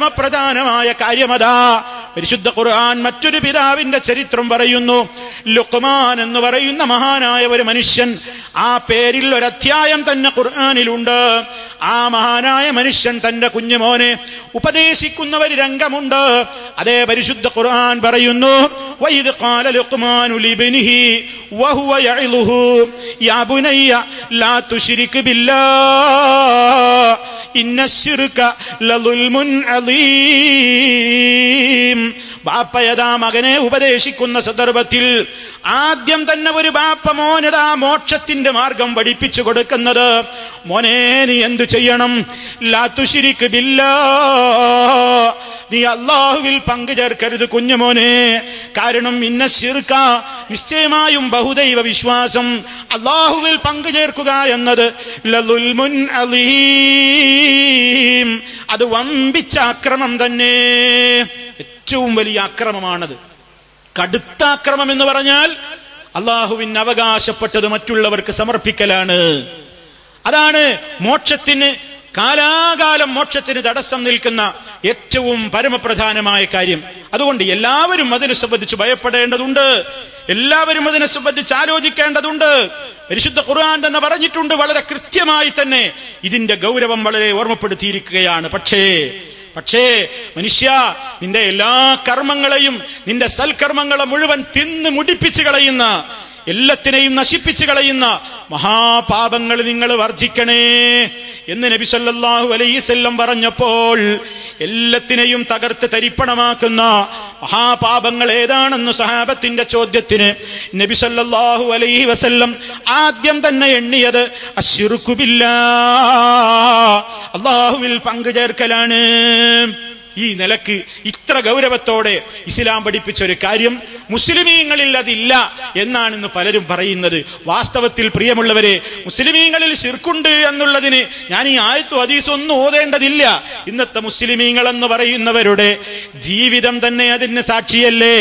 പരമപ്രധാനമായ കാര്യമതാ. പരിശുദ്ധ ഖുർആൻ മറ്റൊരു പിതാവിന്റെ ചരിത്രം പറയുന്നു. ലുഖ്മാൻ എന്ന് പറയുന്ന മഹാനായ ഒരു മനുഷ്യൻ, ആ പേരിൽ ഒരു അധ്യായം തന്നെ ഖുർആനിലുണ്ട്. ആ മഹാനായ മനുഷ്യൻ തന്റെ കുഞ്ഞുമോനെ ഉപദേശിക്കുന്ന ഒരു രംഗമുണ്ട്. അതേ പരിശുദ്ധ ഖുർആൻ പറയുന്നു, വഇദ് ഖാല ലുഖ്മാനു ലിബ്നിഹി വഹുവ യഇലുഹു യാ ബുനയ്യ ലാ തുശ്രിക് ബില്ലാഹ് ഇന്നശ്ശിർക ലളുൽമുൻ അളീം. ബാപ്പയതാ മകനെ ഉപദേശിക്കുന്ന സന്ദർഭത്തിൽ ആദ്യം തന്നെ ഒരു ബാപ്പ മോനതാ മോക്ഷത്തിന്റെ മാർഗം പഠിപ്പിച്ചു കൊടുക്കുന്നത്, മോനെ നീ എന്തു ചെയ്യണം? ലാ തുശ്രിക് ബില്ലാഹ്, നീ അല്ലാഹുവിൽ പങ്കു ചേർക്കരുത് കുഞ്ഞുമോനെ. കാരണം ഇന്ന ശിർക, നിശ്ചയമായും ബഹുദൈവ വിശ്വാസം, അല്ലാഹുവിൽ പങ്കു ചേർക്കുക എന്നത് ലളുൽമുൻ അളീം, അത് വമ്പിച്ച അക്രമം തന്നെ, ഏറ്റവും വലിയ അക്രമമാണത്. കടുത്ത അക്രമം എന്ന് പറഞ്ഞാൽ അല്ലാഹുവിന് അവകാശപ്പെട്ടത് മറ്റുള്ളവർക്ക് സമർപ്പിക്കലാണ്. അതാണ് മോക്ഷത്തിന്, കാലാകാലം മോക്ഷത്തിന് തടസ്സം നിൽക്കുന്ന ഏറ്റവും പരമപ്രധാനമായ കാര്യം. അതുകൊണ്ട് എല്ലാവരും അതിനെ സംബന്ധിച്ച് ഭയപ്പെടേണ്ടതുണ്ട്, എല്ലാവരും അതിനെ സംബന്ധിച്ച് ആലോചിക്കേണ്ടതുണ്ട്. പരിശുദ്ധ ഖുർആൻ തന്നെ പറഞ്ഞിട്ടുണ്ട്, വളരെ കൃത്യമായി തന്നെ ഇതിന്റെ ഗൗരവം വളരെ ഓർമ്മപ്പെടുത്തിയിരിക്കുകയാണ്. പക്ഷേ മനുഷ്യ, നിന്റെ എല്ലാ കർമ്മങ്ങളെയും, നിന്റെ സൽക്കർമ്മങ്ങളെ മുഴുവൻ തിന്ന് മുടിപ്പിച്ചു കളയുന്ന, എല്ലാത്തിനെയും നശിപ്പിച്ചു കളയുന്ന മഹാപാപങ്ങൾ നിങ്ങൾ വർജിക്കണേ എന്ന് നബി സല്ലല്ലാഹു അലൈഹി വസല്ലം പറഞ്ഞപ്പോൾ, എല്ലാത്തിനെയും തകർത്ത് തരിപ്പണമാക്കുന്ന മഹാപാപങ്ങൾ ഏതാണെന്ന് സഹാബത്തിന്റെ ചോദ്യത്തിന് നബി സല്ലല്ലാഹു അലൈഹി വസല്ലം ആദ്യം തന്നെ എണ്ണിയത് അശ്ശിർക്കു ബില്ലാഹ്, അല്ലാഹുവിൽ പങ്കു ചേർക്കലാണ്. ഈ നിലക്ക് ഇത്ര ഗൗരവത്തോടെ ഇസ്ലാം പഠിപ്പിച്ചൊരു കാര്യം മുസ്ലിമീങ്ങളിൽ അതില്ല എന്നാണ് ഇന്ന് പലരും പറയുന്നത്. വാസ്തവത്തിൽ പ്രിയമുള്ളവരെ, മുസ്ലിമീങ്ങളിൽ ശിർക്കുണ്ട് എന്നുള്ളതിന് ഞാൻ ഈ ആയത്തും ഹദീസും ഒന്നും ഓതേണ്ടതില്ല. ഇന്നത്തെ മുസ്ലിമീങ്ങൾ എന്ന് പറയുന്നവരുടെ ജീവിതം തന്നെ അതിന് സാക്ഷിയല്ലേ.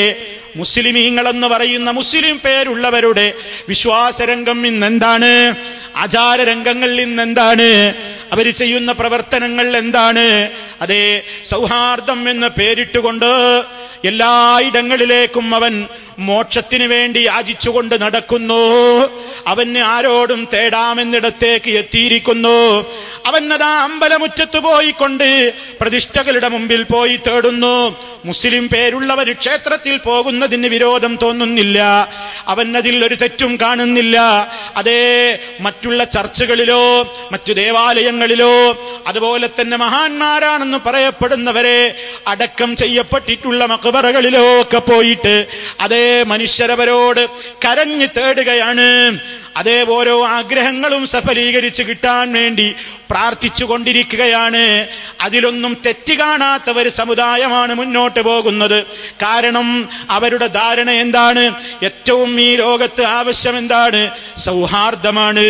മുസ്ലിമീങ്ങളെന്ന് പറയുന്ന മുസ്ലിം പേരുള്ളവരുടെ വിശ്വാസരംഗം ഇന്നെന്താണ്? ആചാരരംഗങ്ങൾ ഇന്നെന്താണ്? അവർ ചെയ്യുന്ന പ്രവർത്തനങ്ങൾ എന്താണ്? അതേ, സൗഹാർദ്ദം എന്ന് പേരിട്ടുകൊണ്ട് എല്ലായിടങ്ങളിലേക്കും അവൻ മോക്ഷത്തിന് വേണ്ടി യാചിച്ചുകൊണ്ട് നടക്കുന്നു. അവന് ആരോടും തേടാമെന്നിടത്തേക്ക് എത്തിയിരിക്കുന്നു. അവനതാ അമ്പലമുറ്റത്ത് പോയിക്കൊണ്ട് പ്രതിഷ്ഠകളുടെ മുമ്പിൽ പോയി തേടുന്നു. മുസ്ലിം പേരുള്ളവർ ക്ഷേത്രത്തിൽ പോകുന്നതിന് വിരോധം തോന്നുന്നില്ല, അവനതിൽ ഒരു തെറ്റും കാണുന്നില്ല. അതേ, മറ്റുള്ള ചർച്ചുകളിലോ മറ്റു ദേവാലയങ്ങളിലോ അതുപോലെ തന്നെ മഹാന്മാരാണെന്ന് പറയപ്പെടുന്നവരെ അടക്കം ചെയ്യപ്പെട്ടിട്ടുള്ള മഖ്ബറകളിലോ ഒക്കെ പോയിട്ട് അതേ മനുഷ്യരവരോട് കരഞ്ഞു തേടുകയാണ്. അതേ, ഓരോ ആഗ്രഹങ്ങളും സഫലീകരിച്ച് കിട്ടാൻ വേണ്ടി പ്രാർത്ഥിച്ചു കൊണ്ടിരിക്കുകയാണ്. അതിലൊന്നും തെറ്റ് കാണാത്ത ഒരു സമുദായമാണ് മുന്നോട്ട് പോകുന്നത്. കാരണം അവരുടെ ധാരണ എന്താണ്? ഏറ്റവും ഈ ലോകത്ത് ആവശ്യം എന്താണ്? സൗഹാർദ്ദമാണ്.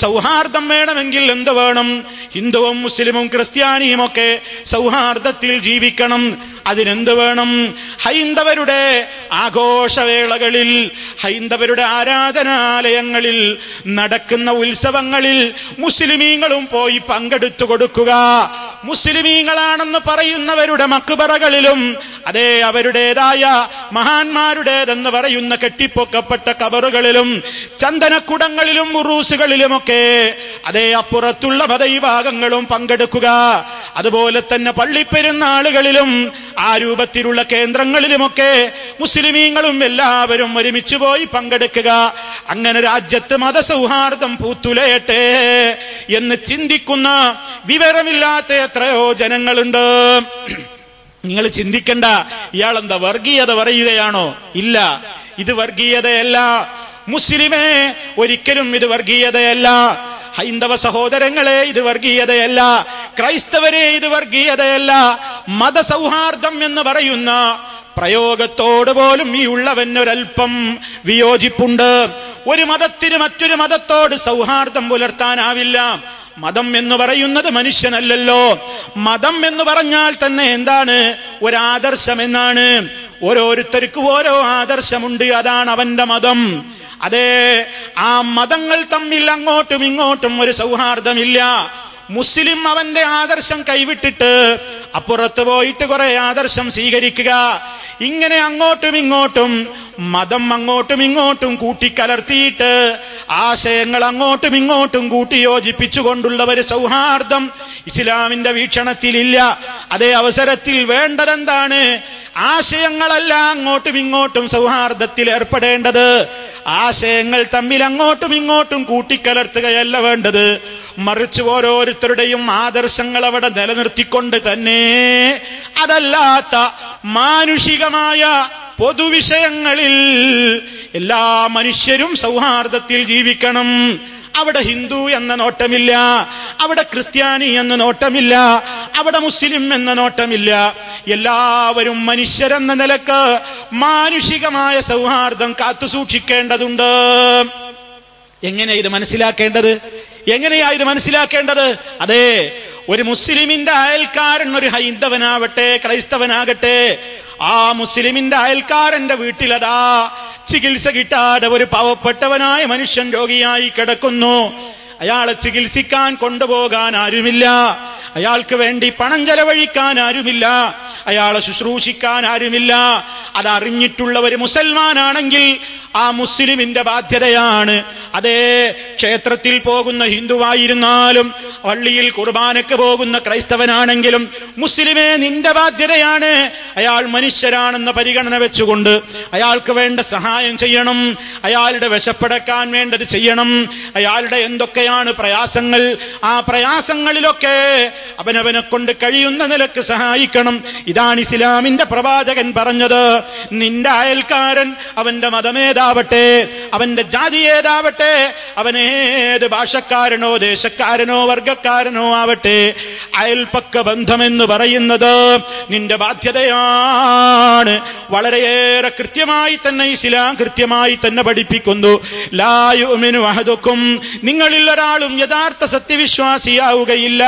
സൗഹാർദ്ദം വേണമെങ്കിൽ എന്ത് വേണം? ഹിന്ദുവും മുസ്ലിമും ക്രിസ്ത്യാനിയും ഒക്കെ സൗഹാർദ്ദത്തിൽ ജീവിക്കണം. അതിനെന്ത് വേണം? ഹൈന്ദവരുടെ ആഘോഷവേളകളിൽ, ഹൈന്ദവരുടെ ആരാധനാലയങ്ങളിൽ നടക്കുന്ന ഉത്സവങ്ങളിൽ മുസ്ലിമീങ്ങളും പോയി പങ്കെടുത്തു കൊടുക്കുക. മുസ്ലിമീങ്ങളാണെന്ന് പറയുന്നവരുടെ മക്ബറകളിലും അതേ അവരുടേതായ മഹാന്മാരുടേതെന്ന് പറയുന്ന കെട്ടിപ്പൊക്കപ്പെട്ട കബറുകളിലും ചന്ദനക്കുടങ്ങളിലും ഉറൂസുകളിലുമൊക്കെ അതേ അപ്പുറത്തുള്ള മതവിഭാഗങ്ങളും പങ്കെടുക്കുക. അതുപോലെ തന്നെ പള്ളിപ്പെരുന്നാളുകളിലും ആ രൂപത്തിലുള്ള കേന്ദ്രങ്ങളിലുമൊക്കെ മുസ്ലിമീങ്ങളും എല്ലാവരും ഒരുമിച്ച് പോയി പങ്കെടുക്കുക. അങ്ങനെ രാജ്യത്ത് മതസൗഹാർദ്ദം പൂത്തുലയട്ടെ എന്ന് ചിന്തിക്കുന്ന വിവരമില്ലാത്ത എത്രയോ ജനങ്ങളുണ്ട്. നിങ്ങൾ ചിന്തിക്കണ്ട, ഇയാളെന്താ വർഗീയത പറയുകയാണോ? ഇല്ല, ഇത് വർഗീയതയല്ല. മുസ്ലിമേ, ഒരിക്കലും ഇത് വർഗീയതയല്ല. ഹൈന്ദവ സഹോദരങ്ങളെ, ഇത് വർഗീയതയല്ല. ക്രൈസ്തവരെ, ഇത് വർഗീയതയല്ല. മതസൗഹാർദ്ദം എന്ന് പറയുന്ന പ്രയോഗത്തോട് പോലും ഈ ഉള്ളവനൊരൽപ്പം വിയോജിപ്പുണ്ട്. ഒരു മതത്തിന് മറ്റൊരു മതത്തോട് സൗഹാർദ്ദം പുലർത്താനാവില്ല. മതം എന്ന് പറയുന്നത് മനുഷ്യനല്ലല്ലോ. മതം എന്ന് പറഞ്ഞാൽ തന്നെ എന്താണ്? ഒരാദർശം എന്നാണ്. ഓരോരുത്തർക്കും ഓരോ ആദർശമുണ്ട്, അതാണ് അവന്റെ മതം. അതേ, ആ മതങ്ങൾ തമ്മിൽ അങ്ങോട്ടും ഇങ്ങോട്ടും ഒരു സൗഹാർദ്ദമില്ല. മുസ്ലിം അവന്റെ ആദർശം കൈവിട്ടിട്ട് അപ്പുറത്ത് പോയിട്ട് കുറെ ആദർശം സ്വീകരിക്കുക. ഇങ്ങനെ അങ്ങോട്ടും ഇങ്ങോട്ടും മതം അങ്ങോട്ടും ഇങ്ങോട്ടും കൂട്ടിക്കലർത്തിയിട്ട് ആശയങ്ങൾ അങ്ങോട്ടും ഇങ്ങോട്ടും കൂട്ടിയോജിപ്പിച്ചുകൊണ്ടുള്ള ഒരു സൗഹാർദ്ദം ഇസ്ലാമിന്റെ വീക്ഷണത്തിലില്ല. അതേ അവസരത്തിൽ വേണ്ടതെന്താണ്? ആശയങ്ങളല്ല അങ്ങോട്ടും ഇങ്ങോട്ടും സൗഹാർദ്ദത്തിൽ ഏർപ്പെടേണ്ടത്. ആശയങ്ങൾ തമ്മിൽ അങ്ങോട്ടും ഇങ്ങോട്ടും കൂട്ടിക്കലർത്തുകയല്ല വേണ്ടത്. മറിച്ച് ഓരോരുത്തരുടെയും ആദർശങ്ങൾ അവിടെ നിലനിർത്തിക്കൊണ്ട് തന്നെ അതല്ലാത്ത മാനുഷികമായ പൊതുവിഷയങ്ങളിൽ എല്ലാ മനുഷ്യരും സൗഹാർദ്ദത്തിൽ ജീവിക്കണം. അവിടെ ഹിന്ദു എന്ന നോട്ടമില്ല, അവിടെ ക്രിസ്ത്യാനി എന്ന നോട്ടമില്ല, അവിടെ മുസ്ലിം എന്ന നോട്ടമില്ല. എല്ലാവരും മനുഷ്യരെന്ന നിലക്ക് മാനുഷികമായ സൗഹാർദ്ദം കാത്തുസൂക്ഷിക്കേണ്ടതുണ്ട്. എങ്ങനെയാ ഇത് മനസ്സിലാക്കേണ്ടത്? എങ്ങനെയാ ഇത് മനസ്സിലാക്കേണ്ടത്? അതെ, ഒരു മുസ്ലിമിന്റെ അയൽക്കാരൻ ഒരു ഹൈന്ദവനാവട്ടെ ക്രൈസ്തവനാകട്ടെ, ആ മുസ്ലിമിന്റെ അയൽക്കാരന്റെ വീട്ടിലതാ ചികിത്സ കിട്ടാതെ ഒരു പാവപ്പെട്ടവനായ മനുഷ്യൻ രോഗിയായി കിടക്കുന്നു. അയാളെ ചികിത്സിക്കാൻ കൊണ്ടുപോകാൻ ആരുമില്ല, അയാൾക്ക് വേണ്ടി പണം ചെലവഴിക്കാൻ ആരുമില്ല, അയാളെ ശുശ്രൂഷിക്കാൻ ആരുമില്ല. അതറിഞ്ഞിട്ടുള്ള ഒരു മുസൽമാനാണെങ്കിൽ ആ മുസ്ലിമിന്റെ ബാധ്യതയാണ്. അതേ, ക്ഷേത്രത്തിൽ പോകുന്ന ഹിന്ദുവായിരുന്നാലും പള്ളിയിൽ കുർബാനക്ക് പോകുന്ന ക്രൈസ്തവനാണെങ്കിലും മുസ്ലിമേ നിന്റെ ബാധ്യതയാണ്. അയാൾ മനുഷ്യരാണെന്ന പരിഗണന വെച്ചുകൊണ്ട് അയാൾക്ക് വേണ്ട സഹായം ചെയ്യണം, അയാളുടെ വിശപ്പടക്കാൻ വേണ്ടത് ചെയ്യണം. അയാളുടെ എന്തൊക്കെയാണ് പ്രയാസങ്ങൾ, ആ പ്രയാസങ്ങളിലൊക്കെ അവനവനെ കൊണ്ട് കഴിയുന്ന നിലക്ക് സഹായിക്കണം. ഇതാണ് ഇസ്ലാമിന്റെ പ്രവാചകൻ പറഞ്ഞത്. നിന്റെ അയൽക്കാരൻ അവന്റെ മതമേതാവട്ടെ, അവന്റെ ജാതി ഏതാവട്ടെ, അവനേത് ഭാഷക്കാരനോ ദേശക്കാരനോ വർഗക്കാരനോ ആവട്ടെ, അയൽപക്ക ബന്ധമെന്ന് പറയുന്നത് നിന്റെ ബാധ്യതയാണ്. വളരെയേറെ കൃത്യമായി തന്നെ ഇസ്ലാം കൃത്യമായി തന്നെ പഠിപ്പിക്കുന്നു. ലാ യുഅ്മിനു അഹദുക്കും, നിങ്ങളിൽ ഒരാളും യഥാർത്ഥ സത്യവിശ്വാസിയാവുകയില്ല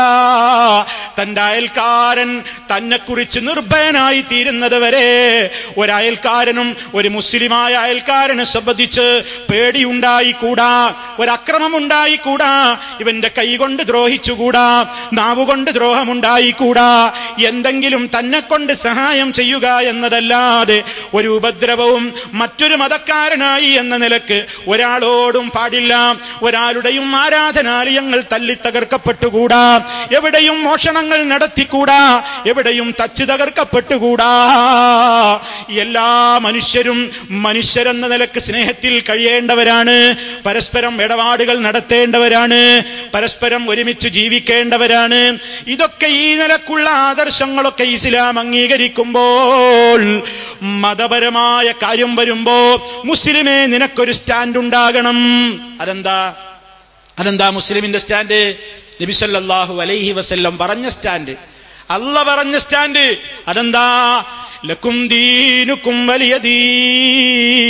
തന്റെ അയൽക്കാരൻ തന്നെക്കുറിച്ച് നിർഭയനായി തീരുന്നത് വരെ. ഒരയൽക്കാരനും ഒരു മുസ്ലിമായ അയൽക്കാരനെ സംബന്ധിച്ച് പേടിയുണ്ടായിക്കൂടാ, ഒരക്രമം ഉണ്ടായിക്കൂടാ, ഇവന്റെ കൈ കൊണ്ട് ദ്രോഹിച്ചുകൂടാ, നാവുകൊണ്ട് ദ്രോഹമുണ്ടായിക്കൂടാ. എന്തെങ്കിലും തന്നെ കൊണ്ട് സഹായം ചെയ്യുക എന്നതല്ലാതെ ഒരു ഉപദ്രവവും മറ്റൊരു മതക്കാരനായി എന്ന നിലക്ക് ഒരാളോടും പാടില്ല. ഒരാളുടെയും ആരാധനാലയങ്ങൾ തല്ലി തകർക്കപ്പെട്ടുകൂടാ, എവിടെയും മോഷണങ്ങൾ നടത്തിക്കൂടാ, എവിടെയും തച്ച് തകർക്കപ്പെട്ടുകൂടാ. എല്ലാ മനുഷ്യരും മനുഷ്യരെന്ന നിലക്ക് സ്നേഹത്തിൽ കഴിയേണ്ടവരാണ്, പരസ്പരം ഇടപാടുകൾ നടത്തേണ്ടവരാണ്, പരസ്പരം ഒരുമിച്ച് ജീവിക്കേണ്ടവരാണ്. ഇതൊക്കെ ഈ നിലക്കുള്ള ആദർശങ്ങളൊക്കെ ഇസ്ലാം അംഗീകരിക്കുമ്പോൾ മതപരമായ കാര്യം വരുമ്പോ മുസ്ലിമേ നിനക്കൊരു സ്റ്റാൻഡ് ഉണ്ടാകണം. അതെന്താ മുസ്ലിമിന്റെ സ്റ്റാൻഡ്? നബി സല്ലല്ലാഹു അലൈഹി വസല്ലം പറഞ്ഞ സ്റ്റാൻഡ്, അല്ലാഹ് പറഞ്ഞ സ്റ്റാൻഡ്. അതെന്താ? ലക്കും ദീനുക്കും വലിയ ദീൻ,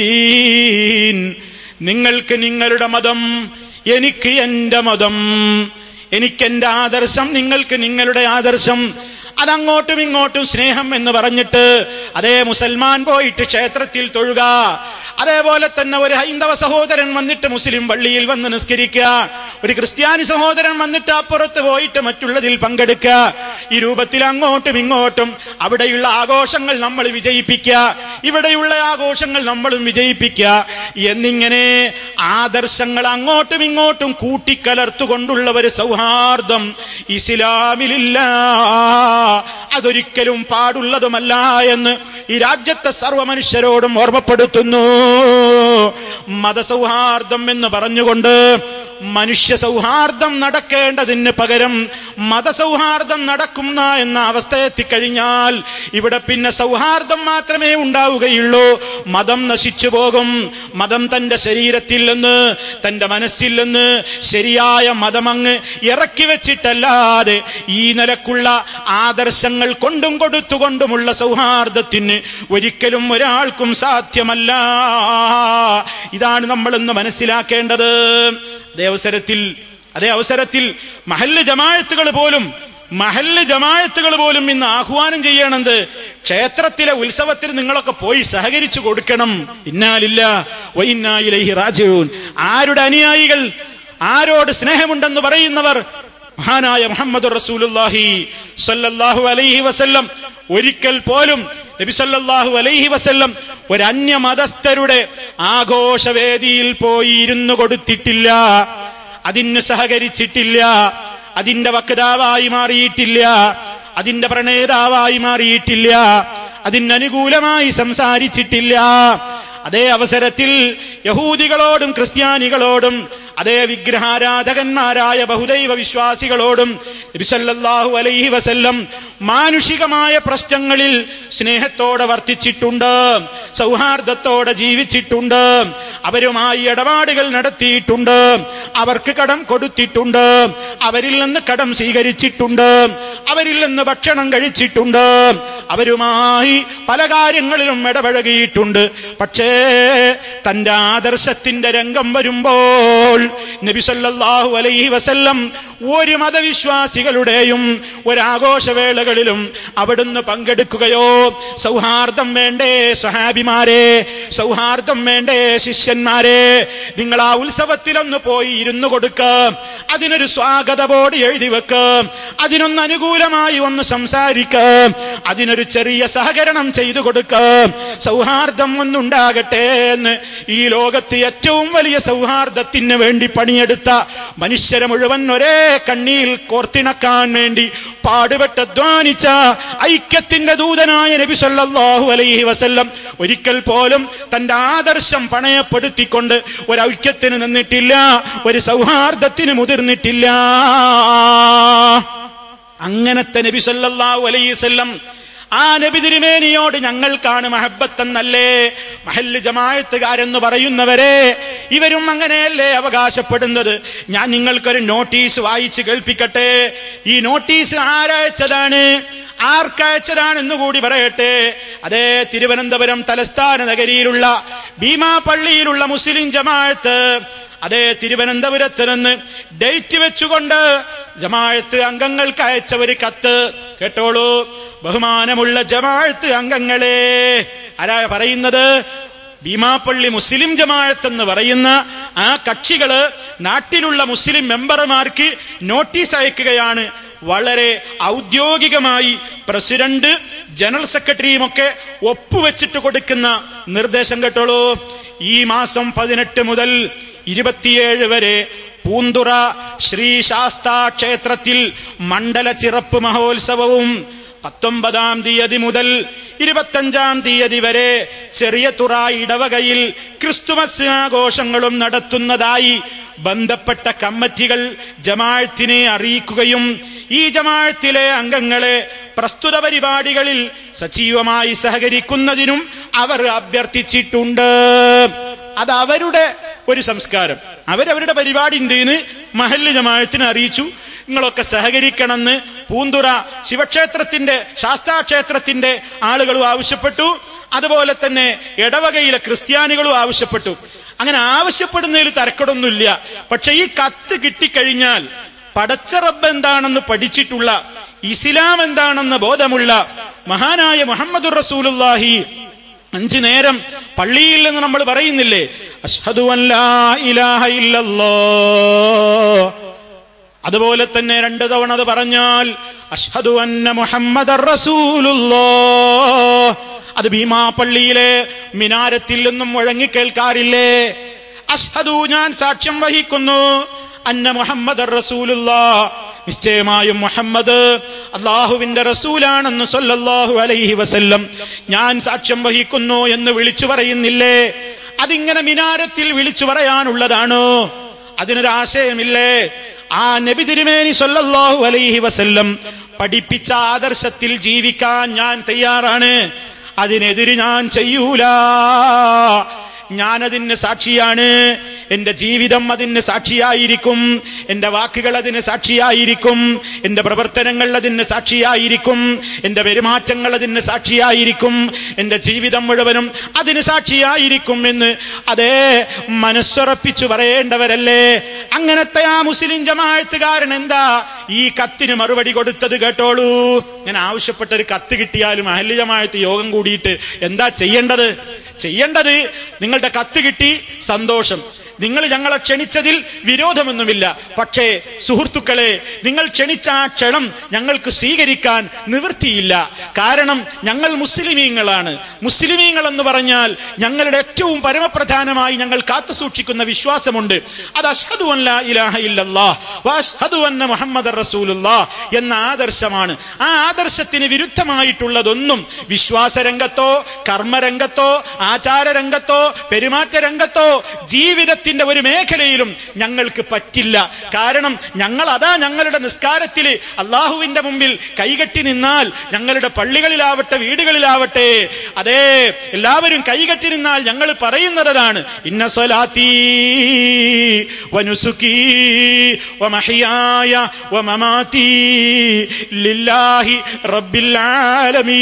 നിങ്ങൾക്ക് നിങ്ങളുടെ മതം, എനിക്ക് എന്റെ മതം, എനിക്കെന്റെ ആദർശം, നിങ്ങൾക്ക് നിങ്ങളുടെ ആദർശം. അതങ്ങോട്ടും ഇങ്ങോട്ടും സ്നേഹം എന്ന് പറഞ്ഞിട്ട് അതേ മുസൽമാൻ പോയിട്ട് ക്ഷേത്രത്തിൽ തൊഴുക, അതേപോലെ തന്നെ ഒരു ഹൈന്ദവ സഹോദരൻ വന്നിട്ട് മുസ്ലിം പള്ളിയിൽ വന്ന് നിസ്കരിക്കുക, ഒരു ക്രിസ്ത്യാനി സഹോദരൻ വന്നിട്ട് അപ്പുറത്ത് പോയിട്ട് മറ്റുള്ളതിൽ പങ്കെടുക്കുക. ഈ രൂപത്തിൽ അങ്ങോട്ടും ഇങ്ങോട്ടും അവിടെയുള്ള ആഘോഷങ്ങൾ നമ്മൾ വിജയിപ്പിക്കുക, ഇവിടെയുള്ള ആഘോഷങ്ങൾ നമ്മളും വിജയിപ്പിക്കുക എന്നിങ്ങനെ ആദർശങ്ങൾ അങ്ങോട്ടും ഇങ്ങോട്ടും കൂട്ടിക്കലർത്തുകൊണ്ടുള്ള ഒരു സൗഹാർദ്ദം ഇസ്ലാമിലില്ല. അതൊരിക്കലും പാടുള്ളതുമല്ല എന്ന് ഈ രാജ്യത്തെ സർവ്വ മനുഷ്യരോടും ഓർമ്മപ്പെടുത്തുന്നു. മതസൗഹാർദ്ദം എന്ന് പറഞ്ഞുകൊണ്ട് മനുഷ്യ സൗഹാർദ്ദം നടക്കേണ്ടതിന് പകരം മതസൗഹാർദ്ദം നടക്കുന്ന എന്ന അവസ്ഥ എത്തിക്കഴിഞ്ഞാൽ ഇവിടെ പിന്നെ സൗഹാർദ്ദം മാത്രമേ ഉണ്ടാവുകയുള്ളൂ. മതം നശിച്ചു പോകും. മതം തന്റെ ശരീരത്തിൽ നിന്ന് തന്റെ മനസ്സിൽ നിന്ന് ശരിയായ മതമങ്ങ് ഇറക്കി വെച്ചിട്ടല്ലാതെ ഈ നിലക്കുള്ള ആദർശങ്ങൾ കൊണ്ടും കൊടുത്തുകൊണ്ടുമുള്ള സൗഹാർദ്ദത്തിന് ഒരിക്കലും ഒരാൾക്കും സാധ്യമല്ല. ഇതാണ് നമ്മളൊന്ന് മനസ്സിലാക്കേണ്ടത്. അതേ അവസരത്തിൽ മഹല്ല് ജമാഅത്തുകൾ പോലും ഇന്ന് ആഹ്വാനം ചെയ്യണത് ക്ഷേത്രത്തിലെ ഉത്സവത്തിന് നിങ്ങളൊക്കെ പോയി സഹകരിച്ചു കൊടുക്കണം. ഇന്നാ ലില്ലാഹി വ ഇന്നാ ഇലൈഹി റാജിഊൻ. ആരുടെ അനുയായികൾ, ആരോട് സ്നേഹമുണ്ടെന്ന് പറയുന്നവർ മഹാനായ മുഹമ്മദ് റസൂലുള്ളാഹി സ്വല്ലല്ലാഹു അലൈഹി വസല്ലം ഒരിക്കൽ പോലും നബി സല്ലല്ലാഹു അലൈഹി വസല്ലം ഒരു അന്യമതസ്ഥരുടെ ആഘോഷവേദിയിൽ പോയി ഇരുന്നു കൊടുത്തിട്ടില്ല, അതിന് സഹകരിച്ചിട്ടില്ല, അതിന്റെ വക്താവായി മാറിയിട്ടില്ല, അതിന്റെ പ്രണേതാവായി മാറിയിട്ടില്ല, അതിനനുകൂലമായി സംസാരിച്ചിട്ടില്ല. അതേ അവസരത്തിൽ യഹൂദികളോടും ക്രിസ്ത്യാനികളോടും അതേ വിഗ്രഹാരാധകന്മാരായ ബഹുദൈവ വിശ്വാസികളോടും നബി സല്ലല്ലാഹു അലൈഹി വസല്ലം മാനുഷികമായ പ്രശ്നങ്ങളിൽ സ്നേഹത്തോടെ വർത്തിച്ചിട്ടുണ്ട്, സൗഹാർദ്ദത്തോടെ ജീവിച്ചിട്ടുണ്ട്, അവരുമായി ഇടപാടുകൾ നടത്തിയിട്ടുണ്ട്, അവർക്ക് കടം കൊടുത്തിട്ടുണ്ട്, അവരിൽ നിന്ന് കടം സ്വീകരിച്ചിട്ടുണ്ട്, അവരിൽ നിന്ന് ഭക്ഷണം കഴിച്ചിട്ടുണ്ട്, അവരുമായി പല കാര്യങ്ങളിലും ഇടപഴകിയിട്ടുണ്ട്. പക്ഷേ തന്റെ ആദർശത്തിന്റെ രംഗം വരുമ്പോൾ നബി സല്ലല്ലാഹു അലൈഹി വസല്ലം ഒരു മതവിശ്വാസികളുടെയും ഒരാഘോഷവേളകളിലും അവിടുന്ന് പങ്കെടുക്കുകയോ, സൗഹാർദ്ദം വേണ്ടേ സ്വഹാബിമാരെ, സൗഹാർദ്ദം വേണ്ടേ ശിഷ്യന്മാരെ, നിങ്ങൾ ആ ഉത്സവത്തിലൊന്ന് പോയി ഇരുന്നു കൊടുക്ക, അതിനൊരു സ്വാഗത ബോർഡ് എഴുതി വെക്ക്, അതിനൊന്ന് അനുകൂലമായി ഒന്ന് സംസാരിക്ക, അതിനൊരു ചെറിയ സഹകരണം ചെയ്തു കൊടുക്ക, സൗഹാർദ്ദം ഒന്നുണ്ടാകട്ടെ എന്ന് ഈ ലോകത്ത് ഏറ്റവും വലിയ സൗഹാർദ്ദത്തിന് വേണ്ടി പണിയെടുത്ത മനുഷ്യരെ മുഴുവൻ ഒരേ കണ്ണിയിൽ കോർത്തിണക്കാൻ വേണ്ടി പാടുപെട്ട് അധ്വാനിച്ച ഐക്യത്തിന്റെ ദൂതനായ നബി സല്ലല്ലാഹു അലൈഹി വസല്ലം ഒരിക്കൽ പോലും തന്റെ ആദർശം പണയപ്പെടുത്തിക്കൊണ്ട് ഒരു ഐക്യത്തിന് നിന്നിട്ടില്ല, ഒരു സൗഹാർദ്ദത്തിന് മുതിർന്നിട്ടില്ല. അങ്ങനത്തെ നബി സല്ലല്ലാഹു അലൈഹി വസല്ലം ആ നബി തിരുമേനിയോട് ഞങ്ങൾക്കാണ് മഹബത്തെന്നല്ലേ മഹല്ല് ജമാഅത്തുകാരെന്ന് പറയുന്നവരെ, ഇവരും അങ്ങനെയല്ലേ അവകാശപ്പെടുന്നത്? ഞാൻ നിങ്ങൾക്കൊരു നോട്ടീസ് വായിച്ച് കേൾപ്പിക്കട്ടെ. ഈ നോട്ടീസ് ആരയച്ചതാണ്, ആർക്കയച്ചതാണെന്ന് കൂടി പറയട്ടെ. അതേ തിരുവനന്തപുരം തലസ്ഥാന നഗരിയിലുള്ള ഭീമാപള്ളിയിലുള്ള മുസ്ലിം ജമാഅത്ത് അതേ തിരുവനന്തപുരത്ത് നിന്ന് ഡേറ്റ് വെച്ചുകൊണ്ട് ജമാഅത്ത് അംഗങ്ങൾക്ക് അയച്ച ഒരു കത്ത് കേട്ടോളൂ. ബഹുമാനമുള്ള ജമാഅത്ത് അംഗങ്ങളെ, ആരാ പറയുന്നത്? ഭീമാപള്ളി മുസ്ലിം ജമാഅത്ത് എന്ന് പറയുന്ന ആ കക്ഷികള് നാട്ടിലുള്ള മുസ്ലിം മെമ്പർമാർക്ക് നോട്ടീസ് അയക്കുകയാണ്. വളരെ ഔദ്യോഗികമായി പ്രസിഡന്റ്, ജനറൽ സെക്രട്ടറിയും ഒക്കെ ഒപ്പുവെച്ചിട്ട് കൊടുക്കുന്ന നിർദ്ദേശം കേട്ടോളൂ. ഈ മാസം 18 മുതൽ 27 വരെ പൂന്തുറ ശ്രീ ശാസ്താ ക്ഷേത്രത്തിൽ മണ്ഡല ചിറപ്പ് മഹോത്സവവും 19-ാം തീയതി മുതൽ 25-ാം തീയതി വരെ ചെറിയ തുറ ഇടവകയിൽ ക്രിസ്തുമസ് ആഘോഷങ്ങളും നടത്തുന്നതായി ബന്ധപ്പെട്ട കമ്മിറ്റികൾ ജമാഅത്തിനെ അറിയിക്കുകയും ഈ ജമാഅത്തിലെ അംഗങ്ങളെ പ്രസ്തുത പരിപാടികളിൽ സജീവമായി സഹകരിക്കുന്നതിനും അവർ അഭ്യർത്ഥിച്ചിട്ടുണ്ട്. അത് അവരുടെ ഒരു സംസ്കാരം, അവരവരുടെ പരിപാടി ഉണ്ടെന്ന് മഹല്ല് ജമാഅത്തിനെ അറിയിച്ചു. നിങ്ങളൊക്കെ സഹകരിക്കണമെന്ന് പൂന്തുറ ശിവക്ഷേത്രത്തിന്റെ ശാസ്താക്ഷേത്രത്തിന്റെ ആളുകളും ആവശ്യപ്പെട്ടു. അതുപോലെ തന്നെ ഇടവകയിലെ ക്രിസ്ത്യാനികളും ആവശ്യപ്പെട്ടു. അങ്ങനെ ആവശ്യപ്പെടുന്നതിൽ തരക്കടൊന്നുമില്ല. പക്ഷെ ഈ കത്ത് കിട്ടിക്കഴിഞ്ഞാൽ പടച്ച റബ്ബ് എന്താണെന്ന് പഠിച്ചിട്ടുള്ള, ഇസ്ലാം എന്താണെന്ന് ബോധമുള്ള മഹാനായ മുഹമ്മദുർ റസൂലുള്ളാഹി 5 നേരം പള്ളിയിൽ നിന്ന് നമ്മൾ പറയുന്നില്ലേ, അഷ്ഹദു അൻ ലാ ഇലാഹ ഇല്ലല്ലാഹ്, അതുപോലെ തന്നെ 2 തവണ അത് പറഞ്ഞാൽ അഷ്ഹദു അന്ന മുഹമ്മദർ റസൂലുള്ളാഹ്, അത് ഭീമാപള്ളിയിലെ മിനാരത്തിൽ നിന്നും മുഴങ്ങി കേൾക്കാറില്ലേ? അഷ്ഹദു, ഞാൻ സാക്ഷ്യം വഹിക്കുന്നു, അന്ന മുഹമ്മദർ റസൂലുള്ളാഹ്, നിശ്ചയമായും മുഹമ്മദ് അള്ളാഹുവിന്റെ റസൂലാണെന്ന് സല്ലല്ലാഹു അലൈഹി വസല്ലം ഞാൻ സാക്ഷ്യം വഹിക്കുന്നു എന്ന് വിളിച്ചു പറയുന്നില്ലേ? അതിങ്ങനെ മിനാരത്തിൽ വിളിച്ചു പറയാനുള്ളതാണോ? അതിനൊരാശയമില്ലേ? ആ നബി തിരുമേനി സല്ലല്ലാഹു അലൈഹി വസല്ലം പഠിപ്പിച്ച ആദർശത്തിൽ ജീവിക്കാൻ ഞാൻ തയ്യാറാണ്. അതിനെതിര് ഞാൻ ചെയ്യൂല. ഞാനതിന് സാക്ഷിയാണ്. എന്റെ ജീവിതം അതിന് സാക്ഷിയായിരിക്കും, എന്റെ വാക്കുകൾ അതിന് സാക്ഷിയായിരിക്കും, എന്റെ പ്രവർത്തനങ്ങൾ അതിന് സാക്ഷിയായിരിക്കും, എന്റെ പെരുമാറ്റങ്ങൾ അതിന് സാക്ഷിയായിരിക്കും, എന്റെ ജീവിതം മുഴുവനും അതിന് സാക്ഷിയായിരിക്കും എന്ന് അതേ മനസ്സുറപ്പിച്ചു പറയേണ്ടവരല്ലേ? അങ്ങനത്തെ ആ മുസ്ലിം ജമാഅത്തുകാരൻ എന്താ ഈ കത്തിന് മറുപടി കൊടുത്തത് കേട്ടോളൂ. ഞാൻ ആവശ്യപ്പെട്ട ഒരു കത്ത് കിട്ടിയാലും അഹ്ലു ജമാഅത്ത് യോഗം കൂടിയിട്ട് എന്താ ചെയ്യേണ്ടത്? നിങ്ങളുടെ കത്ത് കിട്ടി, സന്തോഷം. നിങ്ങൾ ഞങ്ങളെ ക്ഷണിച്ചതിൽ വിരോധമൊന്നുമില്ല. പക്ഷേ സുഹൃത്തുക്കളെ, നിങ്ങൾ ക്ഷണിച്ച ആ ക്ഷണം ഞങ്ങൾക്ക് സ്വീകരിക്കാൻ നിവൃത്തിയില്ല. കാരണം ഞങ്ങൾ മുസ്ലിമീങ്ങളാണ്. മുസ്ലിമീങ്ങൾ എന്ന് പറഞ്ഞാൽ ഞങ്ങളുടെ ഏറ്റവും പരമപ്രധാനമായി ഞങ്ങൾ കാത്തുസൂക്ഷിക്കുന്ന വിശ്വാസമുണ്ട്. അത് അശ്ഹദു അൻ ലാ ഇലാഹ ഇല്ലല്ലാഹ് വ അശ്ഹദു അന്ന മുഹമ്മദർ റസൂലുള്ളാഹ് എന്ന ആദർശമാണ്. ആ ആദർശത്തിന് വിരുദ്ധമായിട്ടുള്ളതൊന്നും വിശ്വാസരംഗത്തോ കർമ്മരംഗത്തോ ആചാരരംഗത്തോ പെരുമാറ്റ രംഗത്തോ ജീവിതത്തിന്റെ ഒരു മേഖലയിലും ഞങ്ങൾക്ക് പറ്റില്ല. കാരണം ഞങ്ങളുടെ നിസ്കാരത്തിൽ അള്ളാഹുവിന്റെ മുമ്പിൽ കൈകെട്ടി നിന്നാൽ, ഞങ്ങളുടെ പള്ളികളിലാവട്ടെ വീടുകളിലാവട്ടെ, അതേ എല്ലാവരും കൈകെട്ടി നിന്നാൽ ഞങ്ങൾ പറയുന്നതാണ് ഇന്ന സ്വലാത്തി വനുസുകി വമഹ്യായ വമമാതി ലില്ലാഹി റബ്ബിൽ ആലമീൻ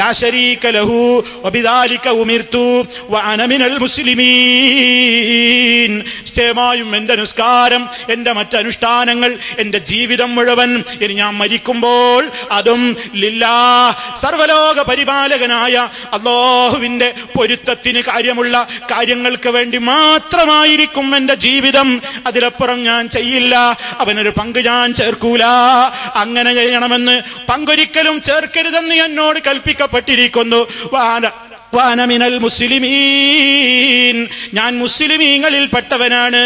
ലാ ശരീക ലഹു വബിദാലിക ഉമിർതു വഅന മിനൽ മുസ്ലിമീൻ. നിശ്ചയമായും എന്റെ നിസ്കാരം, എന്റെ മറ്റനുഷ്ഠാനങ്ങൾ, എന്റെ ജീവിതം മുഴുവൻ ഇനി ഞാൻ മരിക്കുമ്പോൾ അതും ലില്ലാഹ്, സർവലോക പരിപാലകനായ അല്ലാഹുവിന്റെ പൊരുത്തത്തിന് കാര്യമുള്ള കാര്യങ്ങൾക്ക് വേണ്ടി മാത്രമായിരിക്കും എന്റെ ജീവിതം. അതിലപ്പുറം ഞാൻ ചെയ്യില്ല. അവനൊരു പങ്ക് ഞാൻ ചേർക്കൂല. അങ്ങനെ ചെയ്യണമെന്ന്, പങ്കൊരിക്കലും ചേർക്കരുതെന്ന് എന്നോട് കൽപ്പിക്കപ്പെട്ടിരിക്കുന്നു. വാന മിനൽ മുസ്ലിമീൻ, ഞാൻ മുസ്ലിമീങ്ങളിൽ പെട്ടവനാണ്.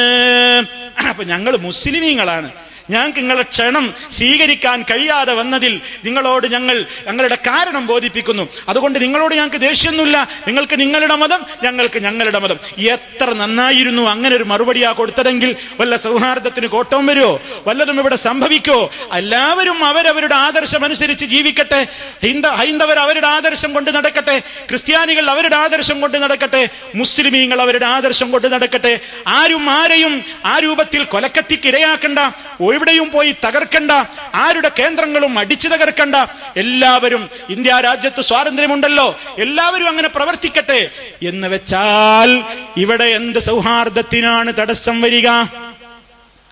അപ്പൊ ഞങ്ങൾ മുസ്ലിമീങ്ങളാണ്. ഞങ്ങൾക്ക് നിങ്ങളുടെ ക്ഷണം സ്വീകരിക്കാൻ കഴിയാതെ വന്നതിൽ നിങ്ങളോട് ഞങ്ങളുടെ കാരണം ബോധിപ്പിക്കുന്നു. അതുകൊണ്ട് നിങ്ങളോട് ഞങ്ങൾക്ക് ദേഷ്യമൊന്നുമില്ല. നിങ്ങൾക്ക് നിങ്ങളുടെ മതം, ഞങ്ങൾക്ക് ഞങ്ങളുടെ മതം. എത്ര നന്നായിരുന്നു അങ്ങനെ ഒരു മറുപടിയാ കൊടുത്തതെങ്കിൽ വല്ല സൗഹാർദ്ദത്തിന് കോട്ടം വരുമോ? വല്ലതും ഇവിടെ സംഭവിക്കോ? എല്ലാവരും അവരവരുടെ ആദർശം അനുസരിച്ച് ജീവിക്കട്ടെ. ഹൈന്ദവർ അവരുടെ ആദർശം കൊണ്ട് നടക്കട്ടെ, ക്രിസ്ത്യാനികൾ അവരുടെ ആദർശം കൊണ്ട് നടക്കട്ടെ, മുസ്ലിമീങ്ങൾ അവരുടെ ആദർശം കൊണ്ട് നടക്കട്ടെ. ആരും ആരെയും ആ രൂപത്തിൽ കൊലക്കത്തിക്ക് ഇരയാക്കണ്ട, എവിടെയും പോയി തകർക്കണ്ട, ആരുടെ കേന്ദ്രങ്ങളും അടിച്ചു തകർക്കണ്ട. എല്ലാവരും, ഇന്ത്യ രാജ്യത്ത് സ്വാതന്ത്ര്യമുണ്ടല്ലോ, എല്ലാവരും അങ്ങനെ പ്രവർത്തിക്കട്ടെ എന്ന് വെച്ചാൽ ഇവിടെ എന്ത് സൗഹാർദ്ദത്തിനാണ് തടസ്സം വരിക?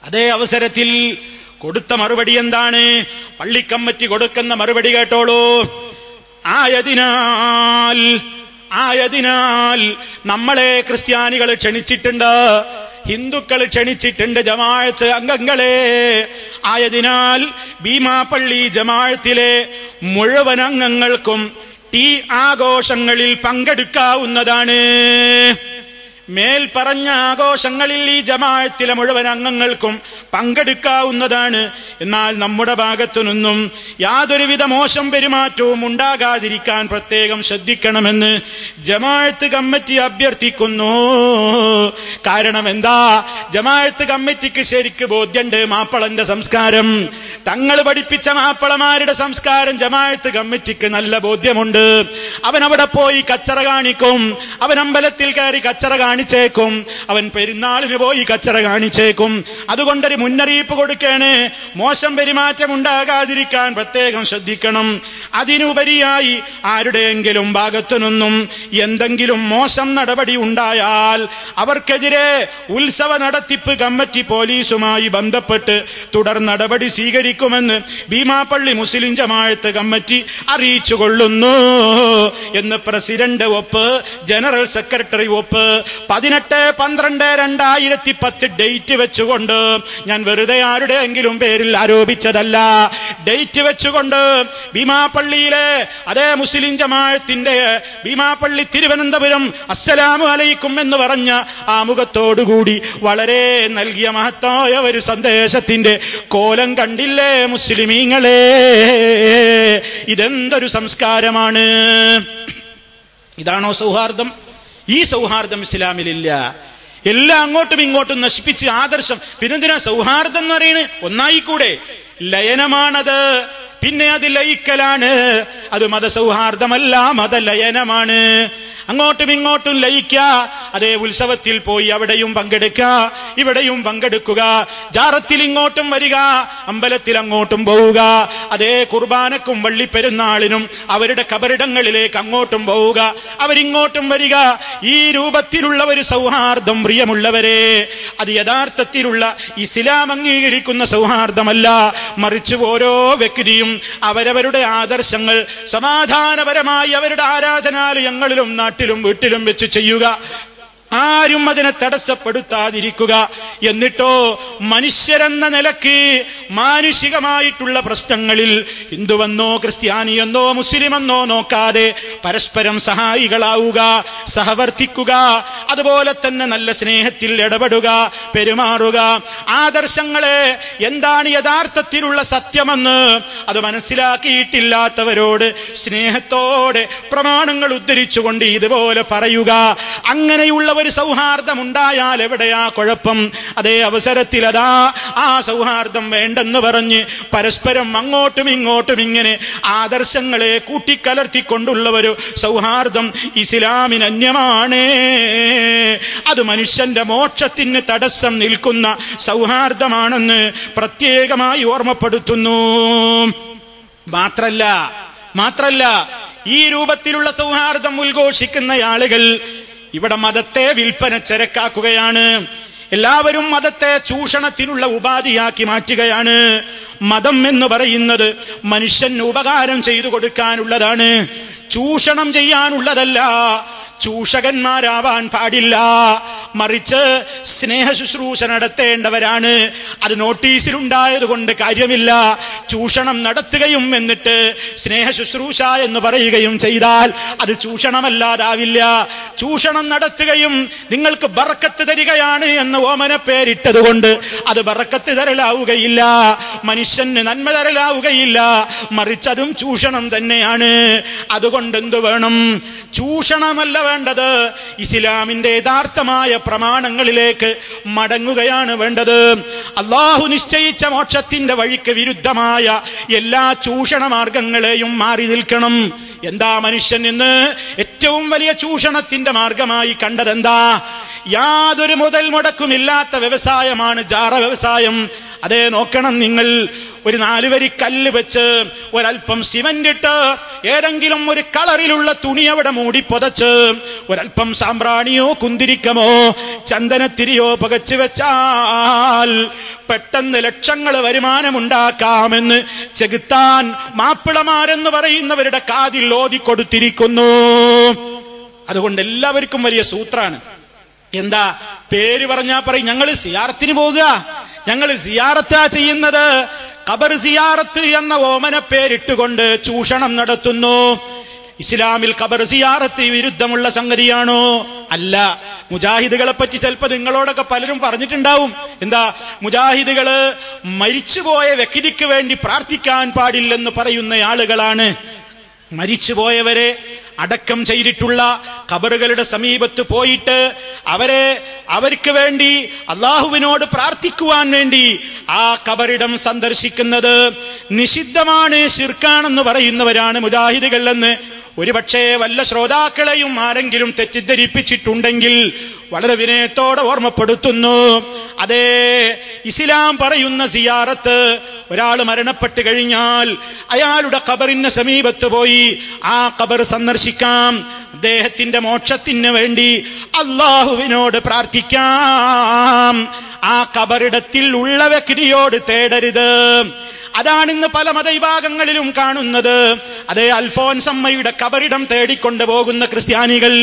അതേ അവസരത്തിൽ കൊടുത്ത മറുപടി എന്താണ്? പള്ളിക്കമ്മിറ്റി കൊടുക്കുന്ന മറുപടി കേട്ടോളൂ. ആയതിനാൽ നമ്മളെ ക്രിസ്ത്യാനികൾ ക്ഷണിച്ചിട്ടുണ്ട്, ഹിന്ദുക്കൾ ക്ഷണിച്ചിട്ടുണ്ട് ജമാഅത്ത് അംഗങ്ങളെ. ആയതിനാൽ ഭീമാപള്ളി ജമാഅത്തിലെ മുഴുവൻ അംഗങ്ങൾക്കും ഈ ആഘോഷങ്ങളിൽ പങ്കെടുക്കാവുന്നതാണ്. മേൽ പറഞ്ഞ ആഘോഷങ്ങളിൽ ഈ ജമാഅത്തിലെ മുഴുവൻ അംഗങ്ങൾക്കും പങ്കെടുക്കാവുന്നതാണ്. എന്നാൽ നമ്മുടെ ഭാഗത്തു നിന്നും യാതൊരുവിധ മോശം പെരുമാറ്റവും ഉണ്ടാകാതിരിക്കാൻ പ്രത്യേകം ശ്രദ്ധിക്കണമെന്ന് ജമാഅത്ത് കമ്മിറ്റി അഭ്യർത്ഥിക്കുന്നു. കാരണം എന്താ? ജമാഅത്ത് കമ്മിറ്റിക്ക് ശരിക്ക് ബോധ്യമുണ്ട് മാപ്പളന്റെ സംസ്കാരം, തങ്ങൾ പഠിപ്പിച്ച മാപ്പളമാരുടെ സംസ്കാരം ജമാഅത്ത് കമ്മിറ്റിക്ക് നല്ല ബോധ്യമുണ്ട്. അവൻ അവിടെ പോയി കച്ചറ കാണിക്കും, അവൻ അമ്പലത്തിൽ കയറി കച്ചറ കാണിച്ചേക്കും, അവൻ പെരുന്നാളിന് പോയി കച്ചറ കാണിച്ചേക്കും. അതുകൊണ്ടൊരു മുന്നറിയിപ്പ് കൊടുക്കാണ്, മോശം പെരുമാറ്റം ഉണ്ടാകാതിരിക്കാൻ പ്രത്യേകം ശ്രദ്ധിക്കണം. അതിനുപരിയായി ആരുടെയെങ്കിലും ഭാഗത്തു നിന്നും എന്തെങ്കിലും മോശം നടപടി ഉണ്ടായാൽ അവർക്കെതിരെ ഉത്സവ നടത്തിപ്പ് കമ്മിറ്റി പോലീസുമായി ബന്ധപ്പെട്ട് തുടർ നടപടി സ്വീകരിക്കുമെന്ന് ഭീമാപള്ളി മുസ്ലിം ജമാഅത്ത് കമ്മിറ്റി അറിയിച്ചു കൊള്ളുന്നു എന്ന് പ്രസിഡന്റ് ഒപ്പ്, ജനറൽ സെക്രട്ടറി ഒപ്പ് 18/12/2010 ഡേറ്റ് വെച്ചുകൊണ്ട്, ഞാൻ വെറുതെ ആരുടെയെങ്കിലും പേരിൽ ആരോപിച്ചതല്ല, ഡേറ്റ് വെച്ചുകൊണ്ട് ഭീമാപള്ളിയിലെ അതേ മുസ്ലിം ജമാഅത്തിന്റെ ഭീമാപള്ളി തിരുവനന്തപുരം അസ്സലാമു അലൈക്കും എന്ന് പറഞ്ഞ ആമുഖത്തോടുകൂടി വളരെ നൽകിയ മഹത്തായ ഒരു സന്ദേശത്തിന്റെ കോലം കണ്ടില്ലേ മുസ്ലിമീങ്ങളെ? ഇതെന്തൊരു സംസ്കാരമാണ്! ഇതാണോ സൗഹാർദ്ദം? ഈ സൗഹാർദ്ദം ഇസ്ലാമിലില്ല. എല്ലാം അങ്ങോട്ടും ഇങ്ങോട്ടും നശിപ്പിച്ച് ആദർശം. പിന്നെന്തിനാ സൗഹാർദ്ദം എന്ന് പറയുന്നത്? ഒന്നായിക്കൂടെ? ലയനമാണത്. പിന്നെ അത് ലയിക്കലാണ്. അത് മതസൗഹാർദ്ദമല്ല, മതലയനമാണ്. അങ്ങോട്ടും ഇങ്ങോട്ടും ലയിക്കുക. അതേ ഉത്സവത്തിൽ പോയി അവിടെയും പങ്കെടുക്കുക, ഇവിടെയും പങ്കെടുക്കുക, ജാറത്തിൽ ഇങ്ങോട്ടും വരിക, അമ്പലത്തിൽ അങ്ങോട്ടും പോവുക, അതേ കുർബാനക്കും വള്ളിപ്പെരുന്നാളിനും അവരുടെ കബറിടങ്ങളിലേക്ക് അങ്ങോട്ടും പോവുക, അവരിങ്ങോട്ടും വരിക. ഈ രൂപത്തിലുള്ള ഒരു സൗഹാർദ്ദം, പ്രിയമുള്ളവരെ, അത് യഥാർത്ഥത്തിലുള്ള ഇസ്ലാം അംഗീകരിക്കുന്ന സൗഹാർദ്ദമല്ല. മറിച്ച് ഓരോ വ്യക്തിയും അവരവരുടെ ആദർശങ്ങൾ സമാധാനപരമായി അവരുടെ ആരാധനാലയങ്ങളിലും നാട്ടിലും വീട്ടിലും വെച്ച് ചെയ്യുക. ആരും അതിനെ തടസ്സപ്പെടുത്താതിരിക്കുക. എന്നിട്ടോ മനുഷ്യരെന്ന നിലയ്ക്ക് മാനുഷികമായിട്ടുള്ള പ്രശ്നങ്ങളിൽ ഹിന്ദുവെന്നോ ക്രിസ്ത്യാനിയെന്നോ മുസ്ലിമെന്നോ നോക്കാതെ പരസ്പരം സഹായികളാവുക, സഹവർത്തിക്കുക. അതുപോലെ തന്നെ നല്ല സ്നേഹത്തിൽ ഇടപെടുക, പെരുമാറുക. ആദർശങ്ങളെ എന്താണ് യഥാർത്ഥത്തിലുള്ള സത്യമെന്ന് അത് മനസ്സിലാക്കിയിട്ടില്ലാത്തവരോട് സ്നേഹത്തോടെ പ്രമാണങ്ങൾ ഉദ്ധരിച്ചുകൊണ്ട് ഇതുപോലെ പറയുക. അങ്ങനെയുള്ള ഒരു സൗഹാർദ്ദം ഉണ്ടായാൽ എവിടെയാ കുഴപ്പം? അതേ അവസരത്തിൽ അതാ ആ സൗഹാർദ്ദം വേണ്ടെന്ന് പറഞ്ഞ് പരസ്പരം അങ്ങോട്ടും ഇങ്ങോട്ടും ഇങ്ങനെ ആദർശങ്ങളെ കൂട്ടിക്കലർത്തിക്കൊണ്ടുള്ള ഒരു സൗഹാർദ്ദം ഇസ്ലാമിന് അന്യമാണ്. അത് മനുഷ്യന്റെ മോക്ഷത്തിന് തടസ്സം നിൽക്കുന്ന സൗഹാർദ്ദമാണെന്ന് പ്രത്യേകമായി ഓർമ്മപ്പെടുത്തുന്നു. മാത്രല്ല ഈ രൂപത്തിലുള്ള സൗഹാർദ്ദം ഉദ്ഘോഷിക്കുന്ന ആളുകൾ ഇവിടെ മതത്തെ വിൽപ്പന ചരക്കാക്കുകയാണ്. എല്ലാവരും മതത്തെ ചൂഷണത്തിനുള്ള ഉപാധിയാക്കി മാറ്റുകയാണ്. മതം എന്ന് പറയുന്നത് മനുഷ്യന് ഉപകാരം ചെയ്തു കൊടുക്കാനുള്ളതാണ്, ചൂഷണം ചെയ്യാനുള്ളതല്ല. ചൂഷകന്മാരാവാൻ പാടില്ല, മറിച്ച് സ്നേഹ ശുശ്രൂഷ നടത്തേണ്ടവരാണ്. അത് നോട്ടീസിലുണ്ടായത് കൊണ്ട് കാര്യമില്ല. ചൂഷണം നടത്തുകയും എന്നിട്ട് സ്നേഹ ശുശ്രൂഷ എന്ന് പറയുകയും ചെയ്താൽ അത് ചൂഷണമല്ലാതാവില്ല. ചൂഷണം നടത്തുകയും നിങ്ങൾക്ക് ബറക്കത്ത് തരികയാണ് എന്ന് ഓമന പേരിട്ടത് കൊണ്ട് അത് ബറക്കത്ത് തരലാവുകയില്ല, മനുഷ്യന് നന്മ തരലാവുകയില്ല, മറിച്ച് അതും ചൂഷണം തന്നെയാണ്. അതുകൊണ്ട് എന്തു വേണം? ചൂഷണമല്ല വേണ്ടത്, ഇസ്ലാമിന്റെ യഥാർത്ഥമായ പ്രമാണങ്ങളിലേക്ക് മടങ്ങുകയാണ് വേണ്ടത്. അള്ളാഹു നിശ്ചയിച്ച മോക്ഷത്തിന്റെ വഴിക്ക് വിരുദ്ധമായ എല്ലാ ചൂഷണ മാർഗങ്ങളെയും മാറി നിൽക്കണം. എന്താ മനുഷ്യൻ ഇന്ന് ഏറ്റവും വലിയ ചൂഷണത്തിന്റെ മാർഗമായി കണ്ടതെന്താ? യാതൊരു മുതൽ മുടക്കുമില്ലാത്ത വ്യവസായമാണ് ജാറ വ്യവസായം. അതേ നോക്കണം നിങ്ങൾ, ഒരു 4 വരി കല്ല് വെച്ച് ഒരൽപ്പം സിമന്റ് ഇട്ട് ഏതെങ്കിലും ഒരു കളറിലുള്ള തുണി അവിടെ മൂടി പൊതച്ച് ഒരൽപ്പം സാമ്പ്രാണിയോ കുന്തിരിക്കമോ ചന്ദനത്തിരിയോ പകച്ചു വെച്ചാൽ പെട്ടെന്ന് ലക്ഷങ്ങൾ വരുമാനമുണ്ടാക്കാമെന്ന് ചെകുത്താൻ മാപ്പിളമാരെന്ന് പറയുന്നവരുടെ കാതിൽ ഓതിക്കൊടുത്തിരിക്കുന്നു. അതുകൊണ്ട് എല്ലാവർക്കും വലിയ സൂത്രാണ്. എന്താ? പേര് പറഞ്ഞാ പറയും ഞങ്ങൾ സിയാറത്തിന് പോകുക, ഞങ്ങൾ സിയാറത്താ ചെയ്യുന്നത്. ഖബർ സിയാറത്ത് എന്ന ഓമന പേരിട്ടുകൊണ്ട് ചൂഷണം നടത്തുന്നു. ഇസ്ലാമിൽ ഖബർ സിയാറത്ത് വിരുദ്ധമുള്ള സംഗതിയാണോ? അല്ല. മുജാഹിദുകളെ പറ്റി ചിലപ്പോൾ നിങ്ങളോടൊക്കെ പലരും പറഞ്ഞിട്ടുണ്ടാവും. എന്താ? മുജാഹിദുകള് മരിച്ചുപോയ വ്യക്തിക്ക് വേണ്ടി പ്രാർത്ഥിക്കാൻ പാടില്ലെന്ന് പറയുന്ന ആളുകളാണ്. മരിച്ചുപോയവരെ അടക്കം ചെയ്തിട്ടുള്ള ഖബറുകളുടെ സമീപത്ത് പോയിട്ട് അവർക്ക് വേണ്ടി അള്ളാഹുവിനോട് പ്രാർത്ഥിക്കുവാൻ വേണ്ടി ആ ഖബറിടം സന്ദർശിക്കുന്നത് നിഷിദ്ധമാണ്, ശിർക്കാണെന്ന് പറയുന്നവരാണ് മുജാഹിദുകൾ എന്ന് ഒരുപക്ഷെ വല്ല ശ്രോതാക്കളെയും ആരെങ്കിലും തെറ്റിദ്ധരിപ്പിച്ചിട്ടുണ്ടെങ്കിൽ വളരെ വിനയത്തോടെ ഓർമ്മപ്പെടുത്തുന്നു. അതേ, ഇസ്ലാം പറയുന്ന സിയാറത്ത്, ഒരാൾ മരണപ്പെട്ട് കഴിഞ്ഞാൽ അയാളുടെ ഖബറിന് സമീപത്ത് പോയി ആ ഖബർ സന്ദർശിക്കാം, അദ്ദേഹത്തിന്റെ മോക്ഷത്തിന് വേണ്ടി അള്ളാഹുവിനോട് പ്രാർത്ഥിക്കാം. ആ ഖബറിടത്തിൽ ഉള്ള വ്യക്തിയോട് തേടരുത്. അതാണിന്ന് പല മതവിഭാഗങ്ങളിലും കാണുന്നത്. അതേ, അൽഫോൻസമ്മയുടെ കബറിടം തേടിക്കൊണ്ടു പോകുന്ന ക്രിസ്ത്യാനികൾ,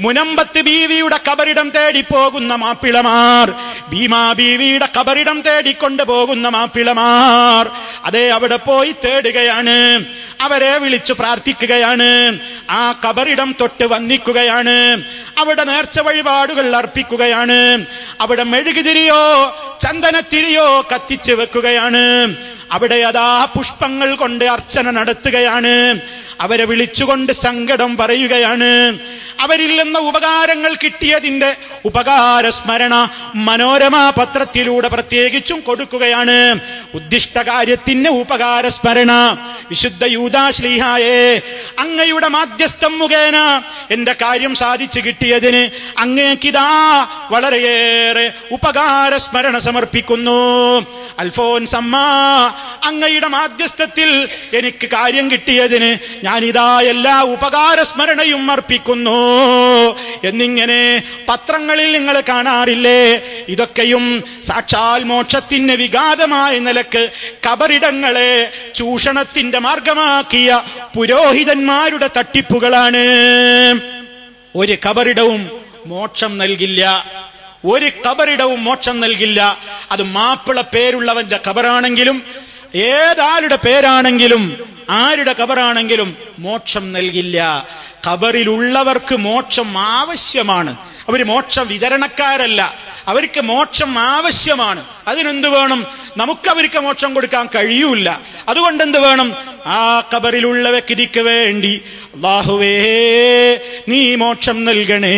മുനമ്പത്ത് ബീവിയുടെ കബറിടം തേടിപ്പോകുന്ന മാപ്പിളമാർ, ഭീമാ ബീവിയുടെ കബറിടം തേടിക്കൊണ്ടു പോകുന്ന മാപ്പിളമാർ, അതേ അവിടെ പോയി തേടുകയാണ്, അവരെ വിളിച്ചു പ്രാർത്ഥിക്കുകയാണ്, ആ കബറിടം തൊട്ട് വന്ദിക്കുകയാണ്, അവിടെ നേർച്ച വഴിപാടുകൾ അർപ്പിക്കുകയാണ്, അവിടെ മെഴുകുതിരിയോ ചന്ദനത്തിരിയോ കത്തിച്ചു വെക്കുകയാണ്, അവിടെ അതാ പുഷ്പങ്ങൾ കൊണ്ട് അർച്ചന നടത്തുകയാണ്, അവരെ വിളിച്ചുകൊണ്ട് സങ്കടം പറയുകയാണ്, അവരിൽ നിന്ന് ഉപകാരങ്ങൾ കിട്ടിയതിന്റെ ഉപകാര സ്മരണ മനോരമ പത്രത്തിലൂടെ പ്രത്യേകിച്ചും കൊടുക്കുകയാണ്. ഉദ്ദിഷ്ട കാര്യത്തിന് ഉപകാര സ്മരണ. വിശുദ്ധ യൂദാ ശ്ലീഹായെ, അങ്ങയുടെ മാധ്യസ്ഥം മുഖേന എന്റെ കാര്യം സാധിച്ചു കിട്ടിയതിന് അങ്ങേക്കിതാ വളരെയേറെ ഉപകാര സ്മരണ സമർപ്പിക്കുന്നു. അൽഫോൻസമ്മ, അങ്ങയുടെ മാധ്യസ്ഥത്തിൽ എനിക്ക് കാര്യം കിട്ടിയതിന് ഞാനിതാ എല്ലാ ഉപകാര സ്മരണയും അർപ്പിക്കുന്നു എന്നിങ്ങനെ പത്രങ്ങളിൽ നിങ്ങൾ കാണാറില്ലേ? ഇതൊക്കെയും സാക്ഷാൽ മോക്ഷത്തിന് വിഘാതമായ നിലക്ക് കബറിടങ്ങളെ ചൂഷണത്തിന്റെ മാർഗമാക്കിയ പുരോഹിതന്മാരുടെ തട്ടിപ്പുകളാണ്. ഒരു കബറിടവും മോക്ഷം നൽകില്ല. ഒരു ഖബറിടവും മോക്ഷം നൽകില്ല. അത് മാപ്പിള പേരുള്ളവന്റെ ഖബറാണെങ്കിലും ഏതാളുടെ പേരാണെങ്കിലും ആരുടെ ഖബറാണെങ്കിലും മോക്ഷം നൽകില്ല. ഖബറിലുള്ളവർക്ക് മോക്ഷം ആവശ്യമാണ്. അവർ മോക്ഷ വിതരണക്കാരല്ല, അവർക്ക് മോക്ഷം ആവശ്യമാണ്. അതിനെന്ത് വേണം? നമുക്ക് അവർക്ക് മോക്ഷം കൊടുക്കാൻ കഴിയൂല. അതുകൊണ്ട് എന്ത് വേണം? ആ ഖബറിലുള്ള വ്യക്തിക്ക് വേണ്ടി അല്ലാഹുവേ നീ മോക്ഷം നൽകണേ,